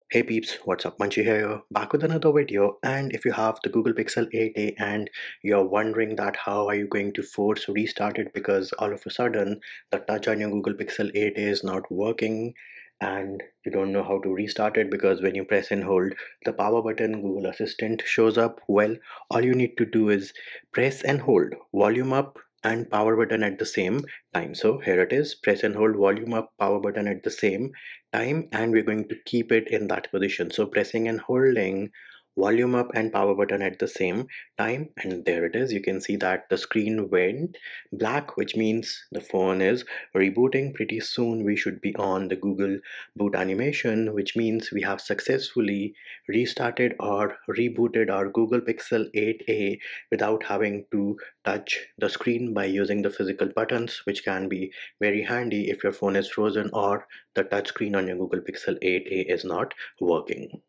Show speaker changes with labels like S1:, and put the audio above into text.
S1: Hey peeps, what's up? Manchi here, back with another video. And if you have the Google Pixel 8a and you're wondering that how are you going to force restart it because all of a sudden the touch on your Google Pixel 8a is not working and you don't know how to restart it because when you press and hold the power button, Google Assistant shows up. Well, all you need to do is press and hold volume up and power button at the same time. So here it is, press and hold volume up, power button at the same time, and we're going to keep it in that position. So pressing and holding volume up and power button at the same time, and there it is. You can see that the screen went black, which means the phone is rebooting. Pretty soon we should be on the Google boot animation, which means we have successfully restarted or rebooted our Google Pixel 8a without having to touch the screen by using the physical buttons, which can be very handy if your phone is frozen or the touchscreen on your Google Pixel 8a is not working.